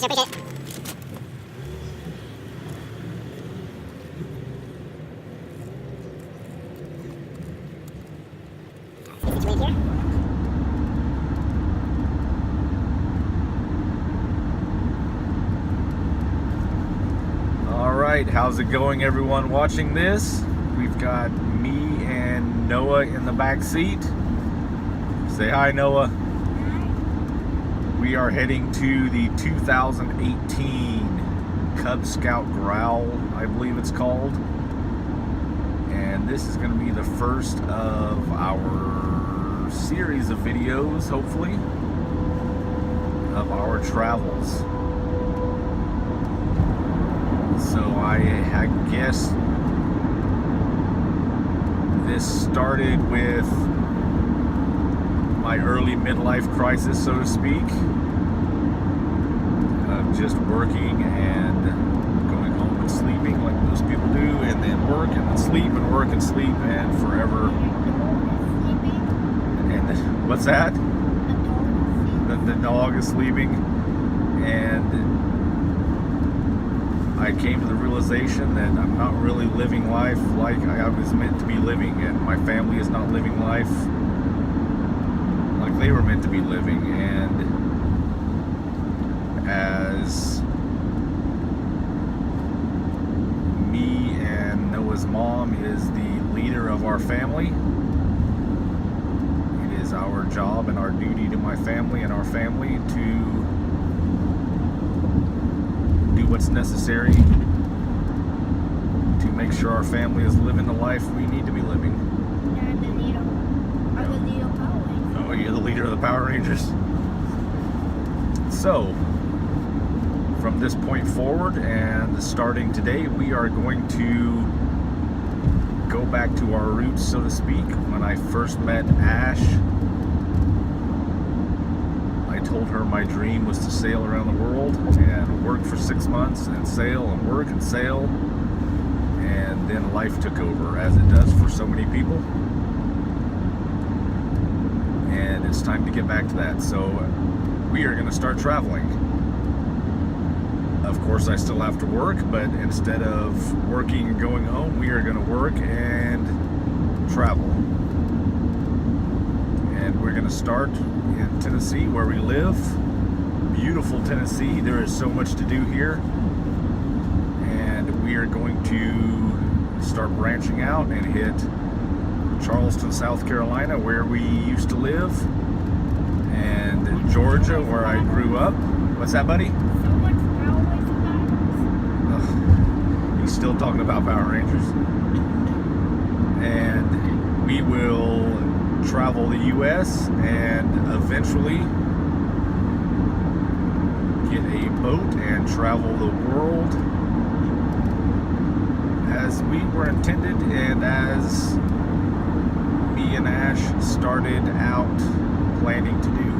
appreciate it. Situate here. All right, how's it going, everyone watching this? We've got me and Noah in the back seat. Say hi, Noah. We are heading to the 2018 Cub Scout Growl, I believe it's called. And this is going to be the first of our series of videos, hopefully, of our travels. So I guess this started with my early midlife crisis, so to speak, of just working and going home and sleeping like most people do, and then work and then sleep and work and sleep and forever. And what's that? The dog is sleeping. And I came to the realization that I'm not really living life like I was meant to be living, and my family is not living life like they were meant to be living. And as me and Noah's mom is the leader of our family, it is our job and our duty to my family and our family to do what's necessary to make sure our family is living the life we need to be living. I'm the leader of Power Rangers. Oh, you're the leader of the Power Rangers? So, from this point forward and starting today, we are going to go back to our roots, so to speak. When I first met Ash, I told her my dream was to sail around the world and work for 6 months and sail and work and sail, and then life took over, as it does for so many people, and it's time to get back to that. So we are going to start traveling. Of course, I still have to work, but instead of working and going home, we are going to work and travel. And we're going to start in Tennessee, where we live. Beautiful Tennessee. There is so much to do here. And we are going to start branching out and hit Charleston, South Carolina, where we used to live, and Georgia, where I grew up. What's that, buddy? So much Power Rangers. He's still talking about Power Rangers. And we will travel the U.S. and eventually get a boat and travel the world as we were intended, and as me and Ash started out planning to do.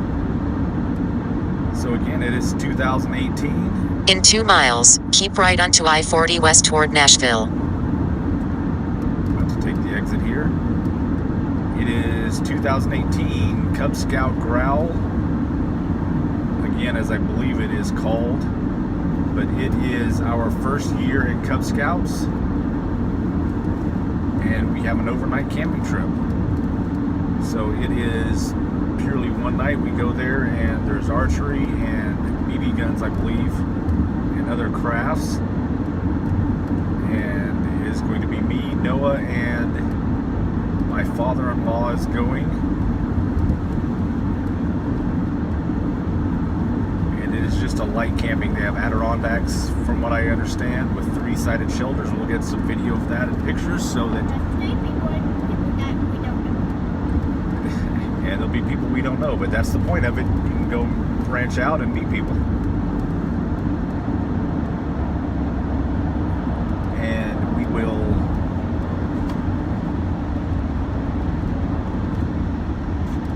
So again, it is 2018. In 2 miles, keep right onto I-40 west toward Nashville. About to take the exit here. It is 2018 Cub Scout Growl. Again, as I believe it is called. But it is our first year in Cub Scouts. And we have an overnight camping trip. So it is purely one night. We go there, and there's archery and BB guns, I believe, and other crafts. And it is going to be me, Noah, and my father-in-law is going. And it is just a light camping. They have Adirondacks, from what I understand, with 3-sided shelters. We'll get some video of that and pictures, so that and there'll be people we don't know, but that's the point of it. You can go branch out and meet people. And we will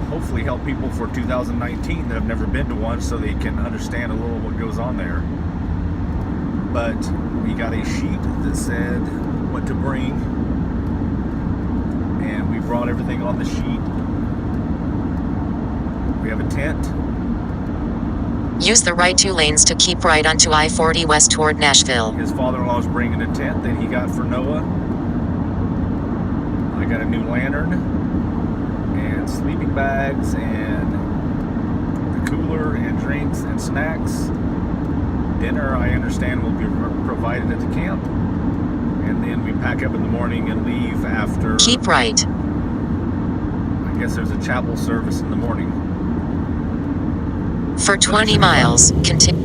hopefully help people for 2019 that have never been to one, so they can understand a little what goes on there. But we got a sheet that said what to bring, and we brought everything on the sheet. We have a tent, Use the right 2 lanes to keep right onto I-40 west toward Nashville. His father-in-law is bringing a tent that he got for Noah. I got a new lantern and sleeping bags and the cooler and drinks and snacks. Dinner, I understand, will be provided at the camp. And then we pack up in the morning and leave after... Keep right. I guess there's a chapel service in the morning. For 20 miles, continue.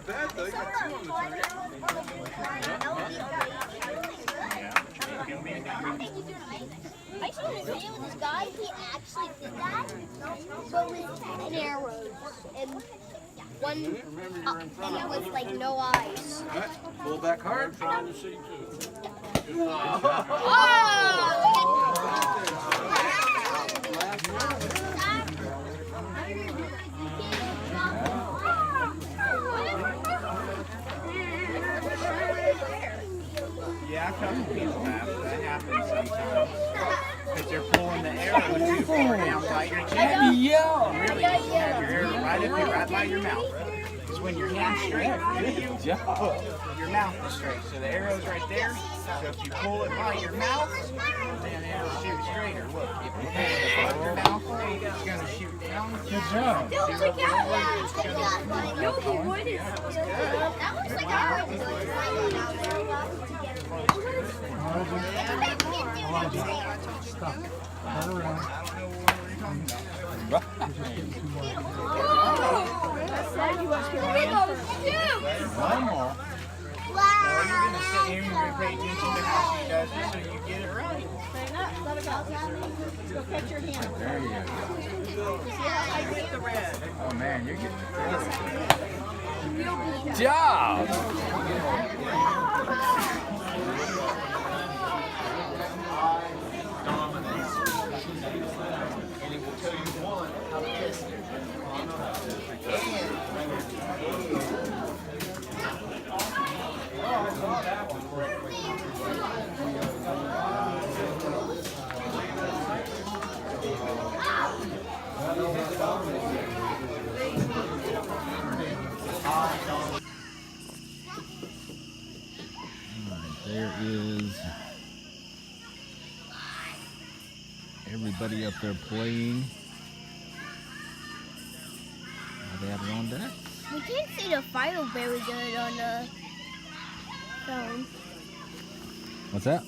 bad though. You got two on the train. I saw this video with this guy. He actually did that, but with 10 arrows and one, and it was like no eyes. All right, pull back hard. Yeah, a couple people have. That happens sometimes. Because they're pulling the arrow too far down by your chin. Yeah. Really, you should have your arrow right by your mouth. Because when your hand's straight, your mouth is straight. So the arrow's right there. So if you pull it by your mouth, then it'll shoot straighter. Look, if you pull it above your mouth, it's going to shoot down. Good job. Don't take out that. No, he wouldn't. That looks like I was doing Stop. Turn around. One more. Wow. You're going to sit here and you're going to pay attention to how she does it so you get it right. There you go. Oh man, you're getting good job. There is everybody up there playing. Are they have it on deck? We can't see the file very good on the phone. What's that?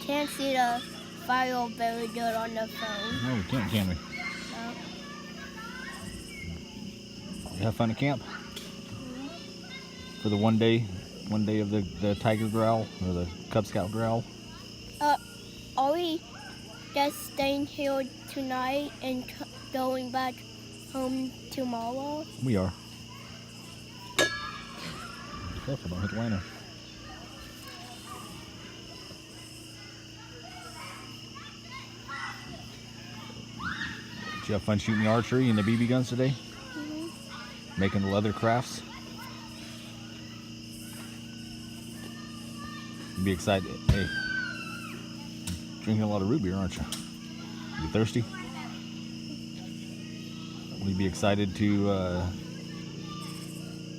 Can't see the file very good on the phone. No, we can't, can we? No. You have fun at camp? For the one day of the Tiger Growl or the Cub Scout Growl? Are we just staying here tonight and going back home tomorrow? We are. Be careful, don't hit the liner. Did you have fun shooting the archery and the BB guns today? Mm-hmm. Making the leather crafts? You'd be excited. Hey, drinking a lot of root beer, aren't you? You thirsty? Will you be excited to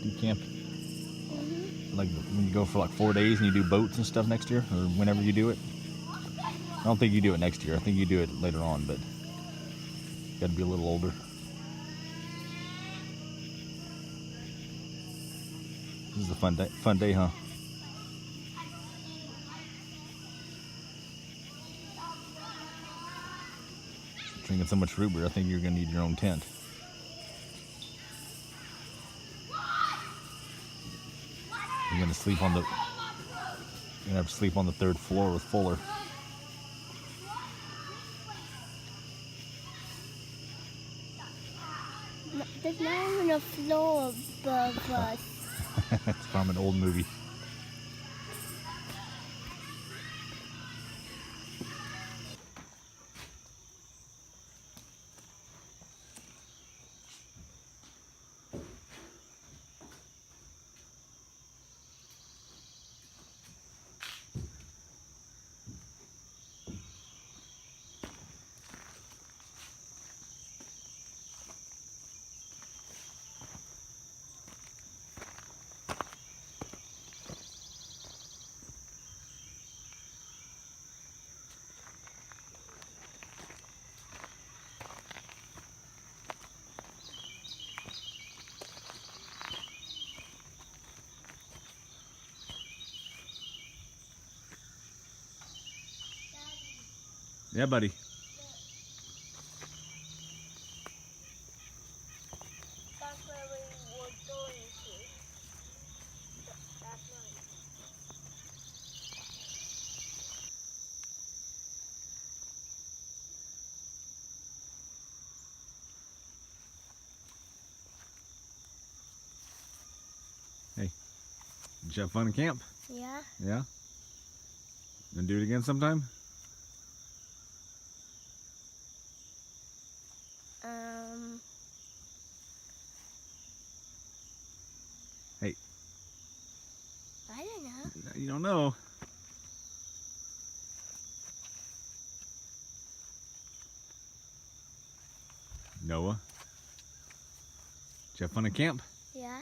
do camp? Mm-hmm. Like when you go for like 4 days and you do boats and stuff next year, or whenever you do it? I don't think you do it next year. I think you do it later on, but you got to be a little older. This is a fun day, huh? Drinking so much root beer, I think you're gonna need your own tent. You're gonna sleep on the. You're gonna have to sleep on the 3rd floor with Fuller. There's not even a floor above us. It's from an old movie. Yeah, buddy. That's where we were going to. Did you have fun in camp? Yeah. Yeah? Then do it again sometime? Hey. I don't know. You don't know. Noah? Did you have fun in camp? Yeah.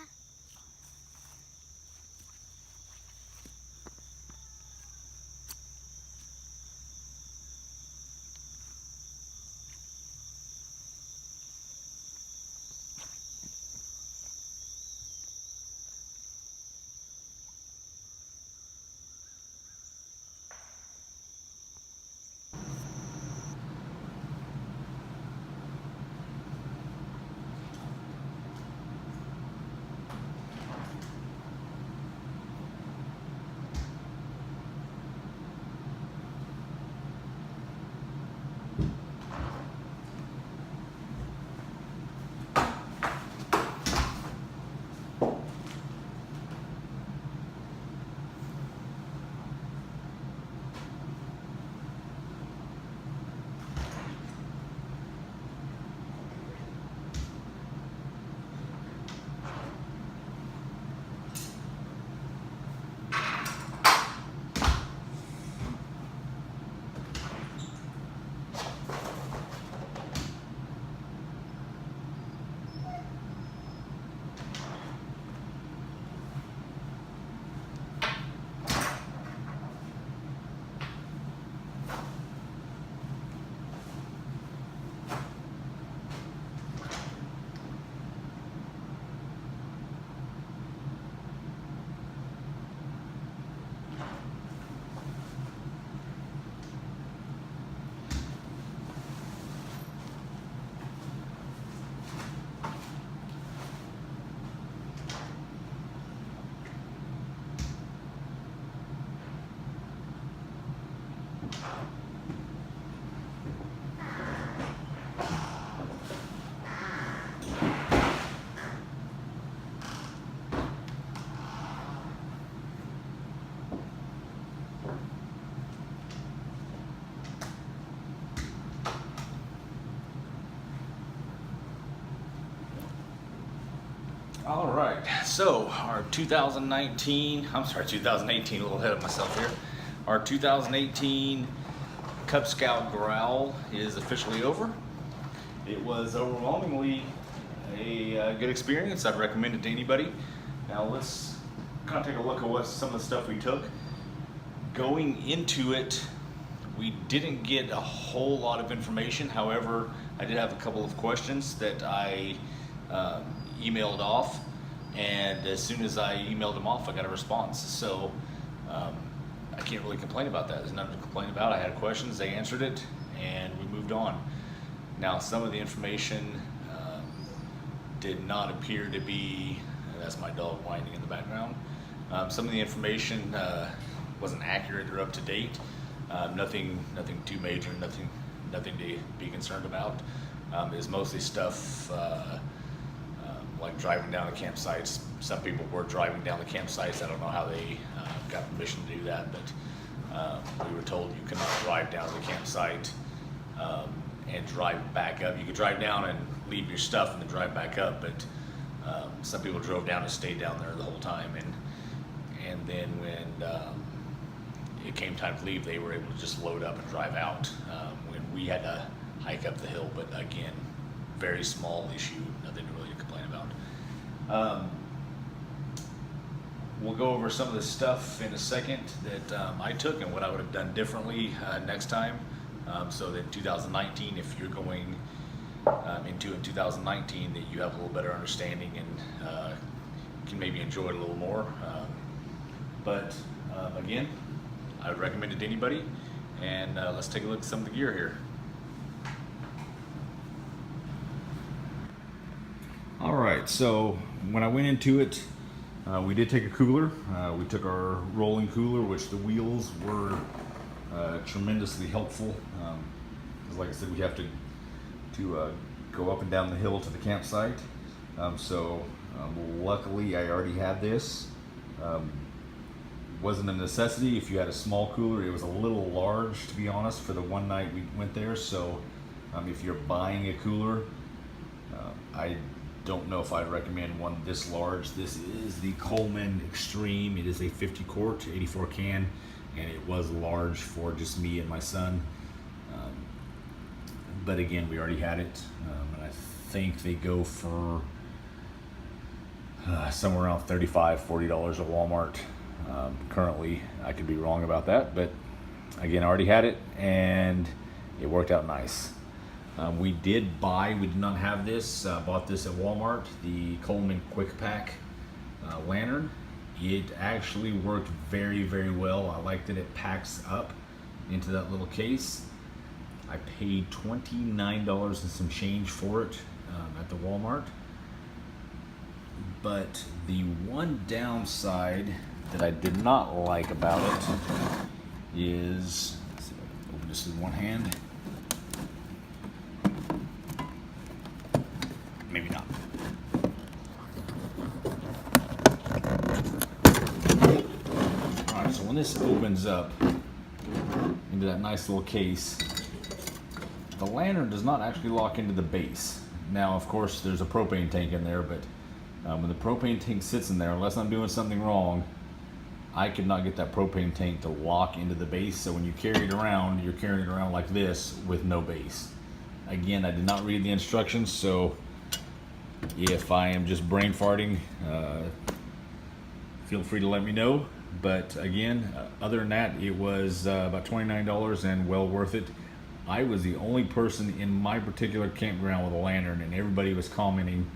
All right, so our 2018, a little ahead of myself here. Our 2018 Cub Scout Growl is officially over. It was overwhelmingly a good experience. I'd recommend it to anybody. Now let's kind of take a look at what some of the stuff we took. Going into it, we didn't get a whole lot of information. However, I did have a couple of questions that I emailed off, and as soon as I emailed them off, I got a response. So I can't really complain about that. There's nothing to complain about. I had questions, they answered it, and we moved on. Now, some of the information did not appear to be, that's my dog whining in the background. Some of the information wasn't accurate or up to date. Nothing too major, nothing to be concerned about. It's mostly stuff like driving down the campsites. Some people were driving down the campsites. I don't know how they got permission to do that, but we were told you cannot drive down to the campsite and drive back up. You could drive down and leave your stuff and then drive back up, but some people drove down and stayed down there the whole time. And then when it came time to leave, they were able to just load up and drive out. When we had to hike up the hill, but again, very small issue, nothing really to complain about. We'll go over some of the stuff in a second that I took and what I would have done differently next time. So that in 2019, if you're going into it in 2019, that you have a little better understanding and can maybe enjoy it a little more. But again, I would recommend it to anybody. And let's take a look at some of the gear here. All right, so when I went into it, we did take a cooler. We took our rolling cooler, which the wheels were tremendously helpful. 'Cause like I said, we have to go up and down the hill to the campsite. So luckily I already had this, Wasn't a necessity. If you had a small cooler, it was a little large, to be honest, for the one night we went there. So if you're buying a cooler, I don't know if I'd recommend one this large. This is the Coleman Extreme. It is a 50 quart, 84 can, and it was large for just me and my son. But again, we already had it, and I think they go for somewhere around $35, $40 at Walmart. Currently, I could be wrong about that, but again, I already had it and it worked out nice. We did not have this, bought this at Walmart, the Coleman Quick Pack lantern. It actually worked very, very well. I like that it packs up into that little case. I paid $29 and some change for it at the Walmart. But the one downside that I did not like about it is, let's see if I can open this with one hand. Maybe not. Alright, so when this opens up into that nice little case, the lantern does not actually lock into the base. Now, of course, there's a propane tank in there, but when the propane tank sits in there, unless I'm doing something wrong, I could not get that propane tank to lock into the base. So when you carry it around, you're carrying it around like this with no base. Again, I did not read the instructions, so if I am just brain farting, feel free to let me know. But again, other than that, it was about $29 and well worth it. I was the only person in my particular campground with a lantern, and everybody was commenting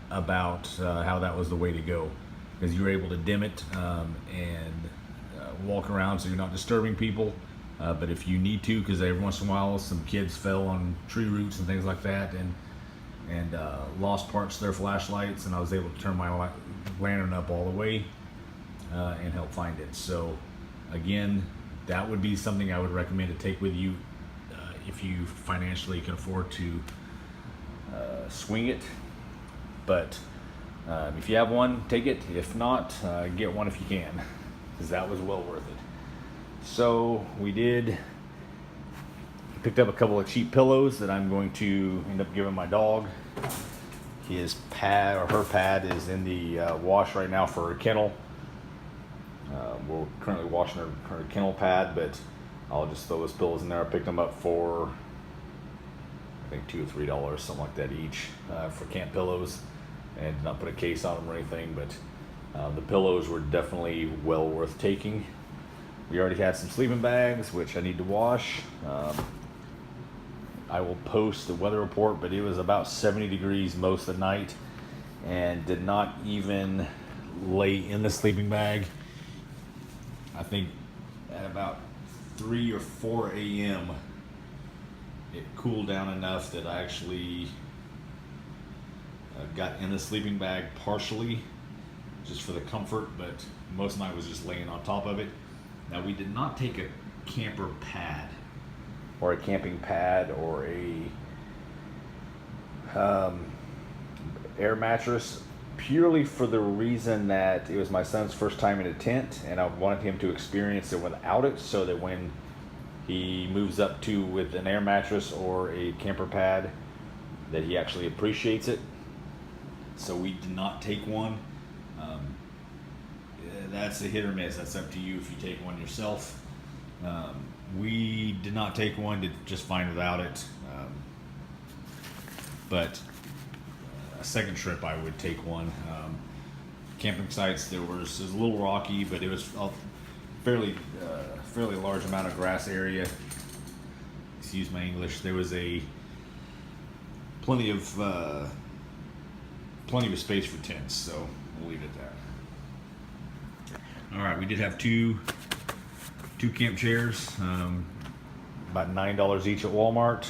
about how that was the way to go, because you were able to dim it and walk around so you're not disturbing people. But if you need to, because every once in a while some kids fell on tree roots and things like that and lost parts of their flashlights, and I was able to turn my lantern up all the way and help find it. So again, that would be something I would recommend to take with you if you financially can afford to swing it. But if you have one, take it. If not, get one if you can, because that was well worth it. So we picked up a couple of cheap pillows that I'm going to end up giving my dog. His pad, or her pad, is in the wash right now for her kennel. We're currently washing her kennel pad, but I'll just throw those pillows in there. I picked them up for, I think, $2 or $3, something like that each, for camp pillows, and did not put a case on them or anything, but the pillows were definitely well worth taking. We already had some sleeping bags, which I need to wash. I will post the weather report, but it was about 70 degrees most of the night, and did not even lay in the sleeping bag. I think at about 3 or 4 a.m. it cooled down enough that I actually got in the sleeping bag partially, just for the comfort, but most of the night was just laying on top of it. Now, we did not take a camper pad or a camping pad or a air mattress, purely for the reason that it was my son's first time in a tent, and I wanted him to experience it without it, so that when he moves up to with an air mattress or a camper pad, that he actually appreciates it. So we did not take one. That's a hit or miss. That's up to you if you take one yourself. We did not take one, did just fine without it. But a second trip I would take one. Camping sites, it was a little rocky, but it was a fairly large amount of grass area. Excuse my English. There was plenty of space for tents, so we'll leave it at that. All right, we did have two camp chairs, about $9 each at Walmart.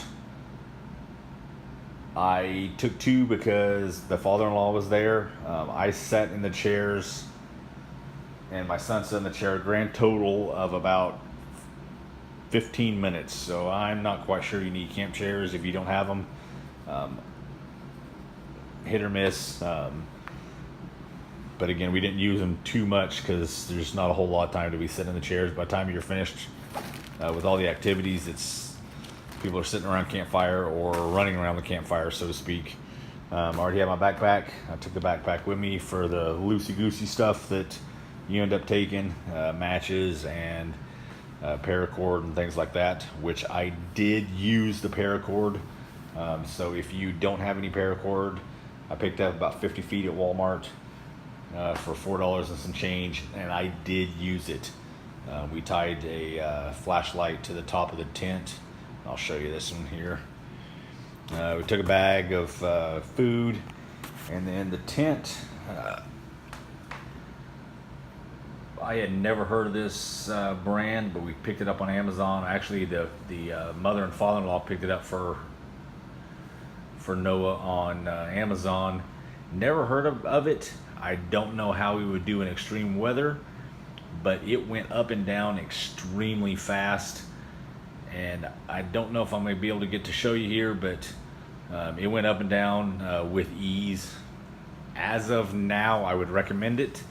I took two because the father-in-law was there. I sat in the chairs, and my son sat in the chair, a grand total of about 15 minutes. So I'm not quite sure you need camp chairs if you don't have them. Hit or miss. But again, we didn't use them too much because there's not a whole lot of time to be sitting in the chairs. By the time you're finished with all the activities, people are sitting around campfire or running around the campfire, so to speak. I already have my backpack. I took the backpack with me for the loosey-goosey stuff that you end up taking, matches and paracord and things like that, which I did use the paracord. So if you don't have any paracord, I picked up about 50 feet at Walmart for $4 and some change, and I did use it. We tied a flashlight to the top of the tent. I'll show you this one here. We took a bag of food, and then the tent. I had never heard of this brand, but we picked it up on Amazon. Actually, the mother and father-in-law picked it up for Noah on Amazon. Never heard of it. I don't know how we would do in extreme weather, but it went up and down extremely fast. And I don't know if I'm going to be able to get to show you here, but it went up and down with ease. As of now, I would recommend it,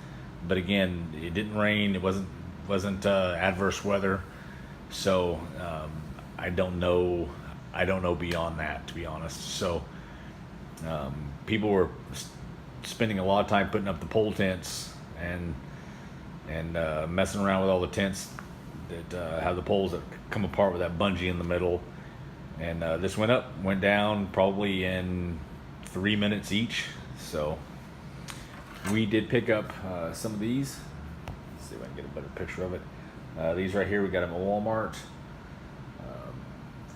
but again, it didn't rain. It wasn't adverse weather, so I don't know beyond that, to be honest. So people were spending a lot of time putting up the pole tents and messing around with all the tents that have the poles that come apart with that bungee in the middle. And this went up, went down probably in 3 minutes each. So we did pick up some of these. Let's see if I can get a better picture of it. These right here, we got them at Walmart.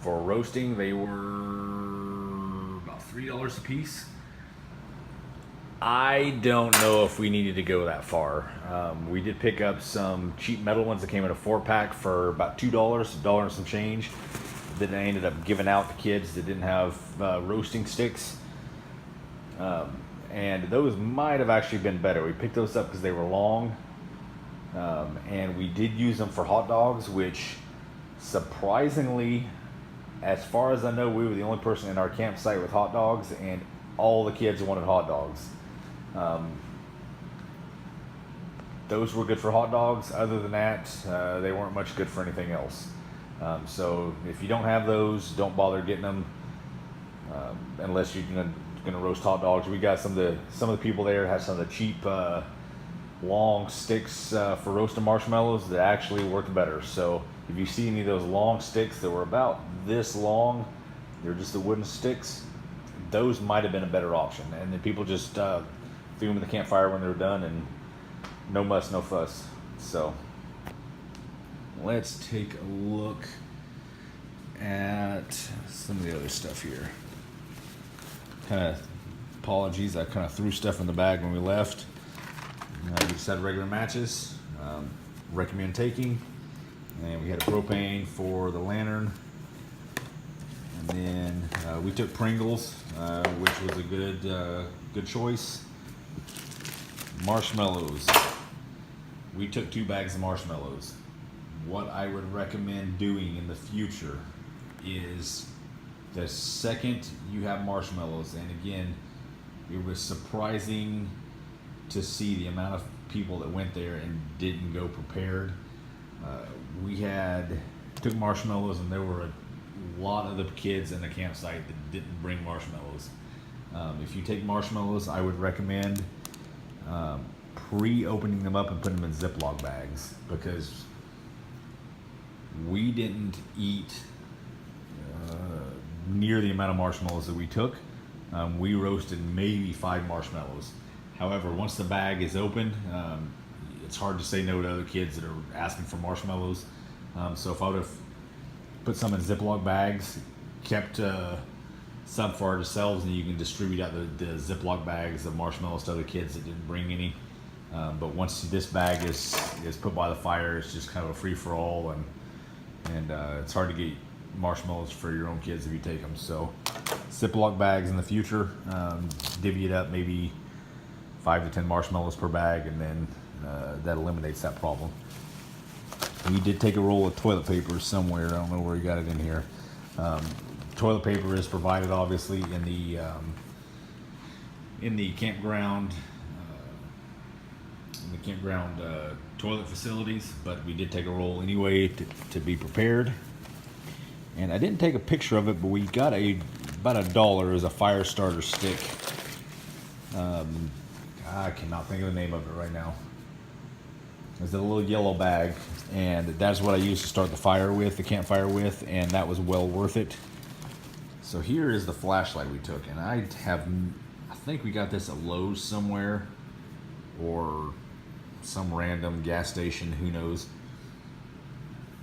For roasting, they were about $3 a piece. I don't know if we needed to go that far. We did pick up some cheap metal ones that came in a 4-pack for about $2, $1 and some change. That I ended up giving out to kids that didn't have roasting sticks. And those might have actually been better. We picked those up because they were long. And we did use them for hot dogs, which surprisingly, as far as I know, we were the only person in our campsite with hot dogs, and all the kids wanted hot dogs. Those were good for hot dogs. Other than that, they weren't much good for anything else. So if you don't have those, don't bother getting them unless you're gonna roast hot dogs. We got some of the people there have some of the cheap long sticks for roasting marshmallows that actually work better. So if you see any of those long sticks that were about this long, they're just the wooden sticks, those might have been a better option. And then people just threw them in the campfire when they were done, and no muss, no fuss. So let's take a look at some of the other stuff here. Apologies, I kind of threw stuff in the bag when we left. We just had regular matches. Recommend taking. And we had a propane for the lantern. And then we took Pringles, which was a good choice. Marshmallows. We took 2 bags of marshmallows. What I would recommend doing in the future is the second you have marshmallows, and again, it was surprising to see the amount of people that went there and didn't go prepared. We took marshmallows, and there were a lot of the kids in the campsite that didn't bring marshmallows. If you take marshmallows, I would recommend pre-opening them up and putting them in Ziploc bags, because we didn't eat near the amount of marshmallows that we took. We roasted maybe 5 marshmallows. However, once the bag is opened, it's hard to say no to other kids that are asking for marshmallows. So if I would have put some in Ziploc bags, kept some for ourselves, and you can distribute out the Ziploc bags of marshmallows to other kids that didn't bring any. But once this bag is put by the fire, it's just kind of a free-for-all, and it's hard to get marshmallows for your own kids if you take them. So Ziploc bags in the future, divvy it up, maybe 5 to 10 marshmallows per bag, and then that eliminates that problem. We did take a roll of toilet paper somewhere. I don't know where you got it in here. Toilet paper is provided obviously in the campground in the campground toilet facilities, but we did take a roll anyway to be prepared. And I didn't take a picture of it, but we got about $1 as a fire starter stick. I cannot think of the name of it right now. It's a little yellow bag, and that's what I used to start the fire with, the campfire with, and that was well worth it. So here is the flashlight we took, and I think we got this at Lowe's somewhere, or some random gas station, who knows.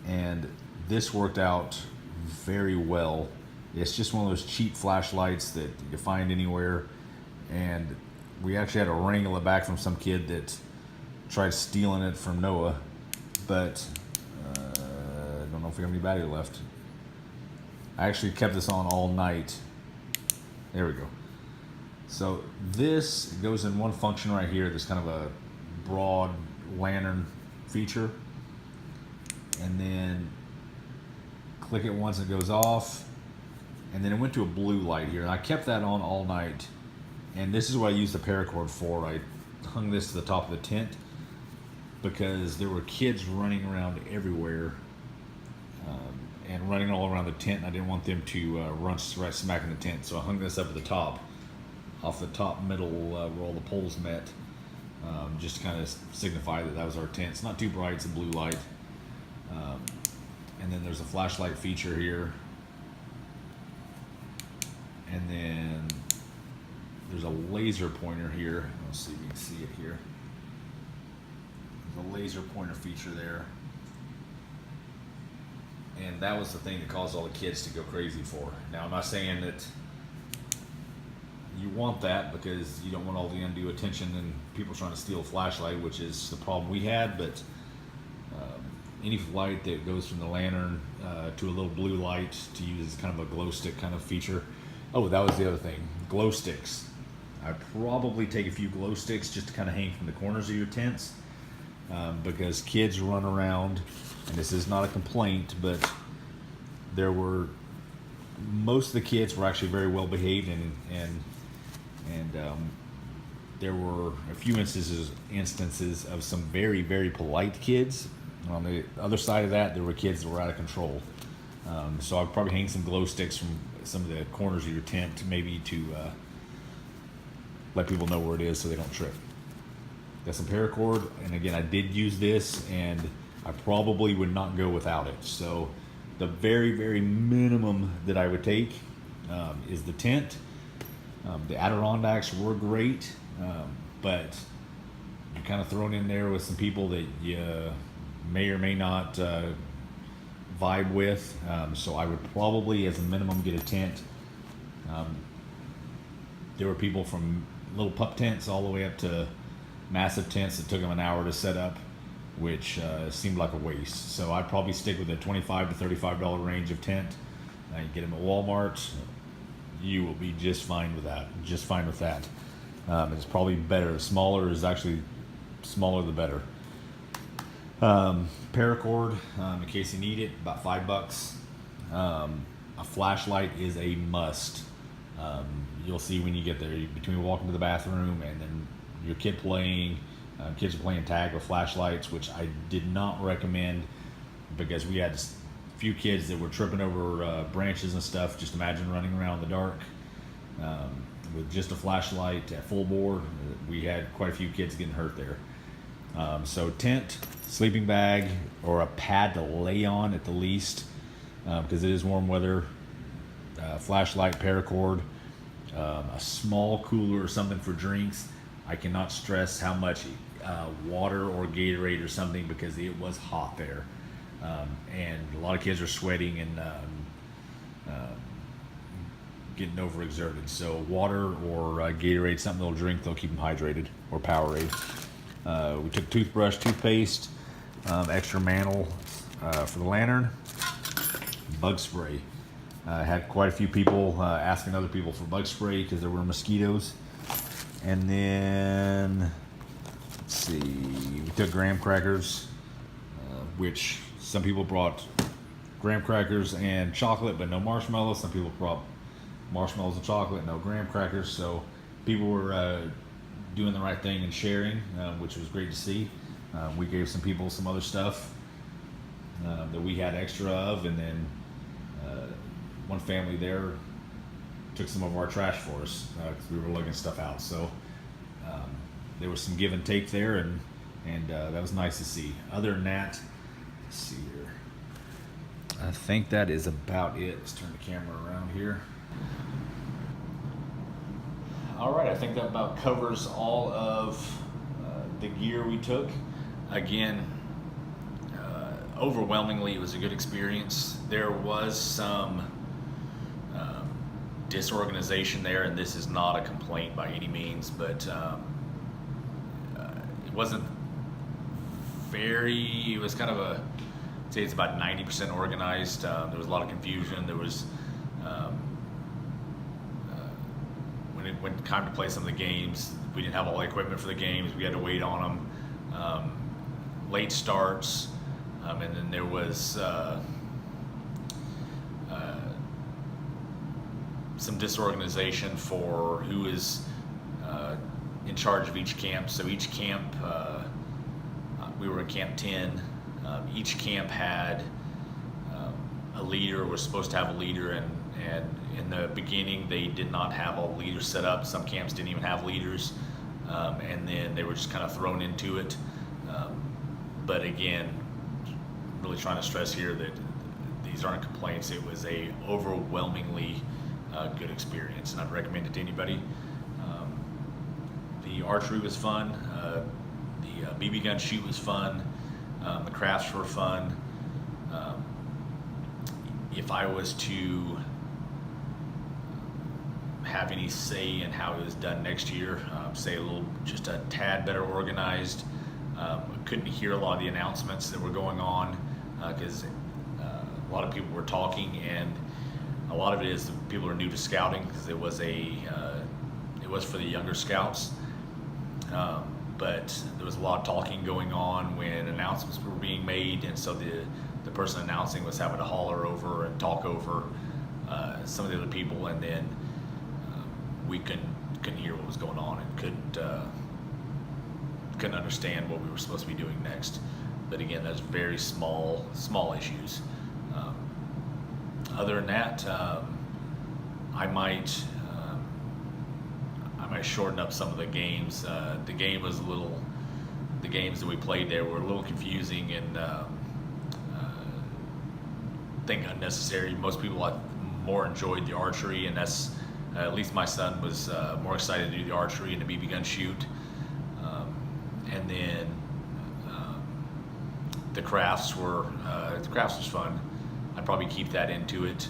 And this worked out very well. It's just one of those cheap flashlights that you find anywhere, and we actually had to wrangle it back from some kid that tried stealing it from Noah, but I don't know if we have any battery left. I actually kept this on all night. There we go. So this goes in one function right here. There's kind of a broad lantern feature, and then click it once, it goes off, and then it went to a blue light here, and I kept that on all night. And this is what I used the paracord for. I hung this to the top of the tent because there were kids running around everywhere and running all around the tent, and I didn't want them to run right smack in the tent. So I hung this up at the top, off the top middle where all the poles met, just to kind of signify that that was our tent. It's not too bright, it's a blue light. And then there's a flashlight feature here. And then there's a laser pointer here. Let's see if you can see it here. There's a laser pointer feature there. And that was the thing that caused all the kids to go crazy for. Now, I'm not saying that you want that because you don't want all the undue attention and people trying to steal a flashlight, which is the problem we had, but any light that goes from the lantern to a little blue light to use as kind of a glow stick kind of feature. Oh, that was the other thing, glow sticks. I'd probably take a few glow sticks just to kind of hang from the corners of your tents, because kids run around, and this is not a complaint, but most of the kids were actually very well behaved, and there were a few instances of some very, very polite kids. On the other side of that, there were kids that were out of control. So I'd probably hang some glow sticks from some of the corners of your tent, maybe to let people know where it is so they don't trip. Got some paracord, and again, I did use this, and I probably would not go without it. So the very, very minimum that I would take is the tent. The Adirondacks were great, but you're kind of thrown in there with some people that you may or may not vibe with. So I would probably, as a minimum, get a tent. There were people from little pup tents all the way up to massive tents that took them an hour to set up, which seemed like a waste. So I'd probably stick with a $25 to $35 range of tent. You get them at Walmart, you will be just fine with that. Just fine with that. It's probably better. Smaller is actually smaller the better. Paracord, in case you need it, about $5. A flashlight is a must. You'll see when you get there, between walking to the bathroom and then your kid playing, kids are playing tag with flashlights, which I did not recommend because we had a few kids that were tripping over branches and stuff. Just imagine running around in the dark with just a flashlight at full bore. We had quite a few kids getting hurt there. So tent, sleeping bag, or a pad to lay on at the least, because it is warm weather. Flashlight, paracord, a small cooler or something for drinks. I cannot stress how much water or Gatorade or something, because it was hot there, and a lot of kids are sweating and getting overexerted. So water or Gatorade, something they'll drink, they'll keep them hydrated, or Powerade. We took toothbrush, toothpaste, extra mantle for the lantern, bug spray. Had quite a few people asking other people for bug spray because there were mosquitoes. And then, let's see, we took graham crackers, which some people brought graham crackers and chocolate, but no marshmallows. Some people brought marshmallows and chocolate, no graham crackers. So people were doing the right thing and sharing, which was great to see. We gave some people some other stuff that we had extra of, and then one family there took some of our trash for us because we were lugging stuff out. So there was some give and take there, and that was nice to see. Other than that, let's see here. I think that is about it. Let's turn the camera around here. All right, I think that about covers all of the gear we took. Again, overwhelmingly, it was a good experience. There was some disorganization there, and this is not a complaint by any means, but it wasn't very, it was kind of a, I'd say it's about 90% organized. There was a lot of confusion. There was, when it went time to play some of the games, we didn't have all the equipment for the games. We had to wait on them. Late starts, and then there was some disorganization for who is in charge of each camp. So each camp, we were in Camp 10. Each camp had a leader, was supposed to have a leader, and in the beginning they did not have all the leaders set up. Some camps didn't even have leaders, and then they were just kind of thrown into it. But again, really trying to stress here that these aren't complaints. It was a overwhelmingly good experience, and I'd recommend it to anybody. The archery was fun. The BB gun shoot was fun. The crafts were fun. If I was to have any say in how it was done next year, say just a tad better organized. I couldn't hear a lot of the announcements that were going on because a lot of people were talking, and a lot of it is people are new to scouting because it was for the younger scouts. But there was a lot of talking going on when announcements were being made, and so the person announcing was having to holler over and talk over some of the other people, and then we couldn't hear what was going on and couldn't understand what we were supposed to be doing next. But again, that's very small issues. Other than that, I might shorten up some of the games. The games that we played there were a little confusing and I think unnecessary. Most people more enjoyed the archery, and that's at least my son was more excited to do the archery and the BB gun shoot. And then the crafts was fun. I'd probably keep that into it.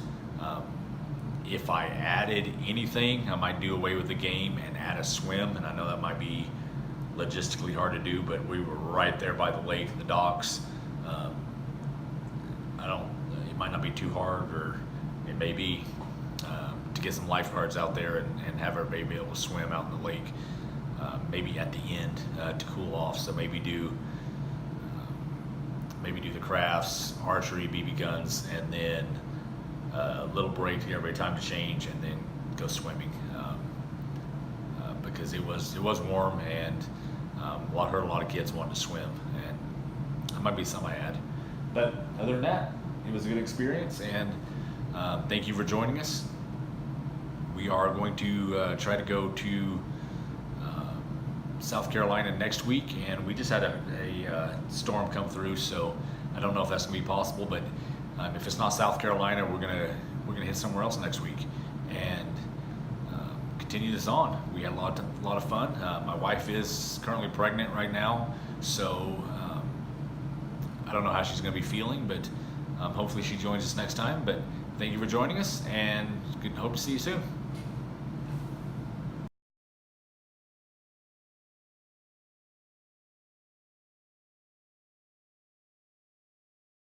If I added anything, I might do away with the game and add a swim, and I know that might be logistically hard to do, but we were right there by the lake and the docks. It might not be too hard, or it may be to get some lifeguards out there and have everybody be able to swim out in the lake, maybe at the end to cool off. So maybe do the crafts, archery, BB guns, and then a little break to give everybody time to change, and then go swimming, because it was warm, and heard a lot of kids wanted to swim, and that might be something I add. But other than that, it was a good experience, and thank you for joining us. We are going to try to go to South Carolina next week, and we just had a storm come through, so I don't know if that's gonna be possible, but if it's not South Carolina, we're gonna hit somewhere else next week and continue this on. We had a lot of fun. My wife is currently pregnant right now, so I don't know how she's gonna be feeling, but hopefully she joins us next time. But thank you for joining us, and hope to see you soon.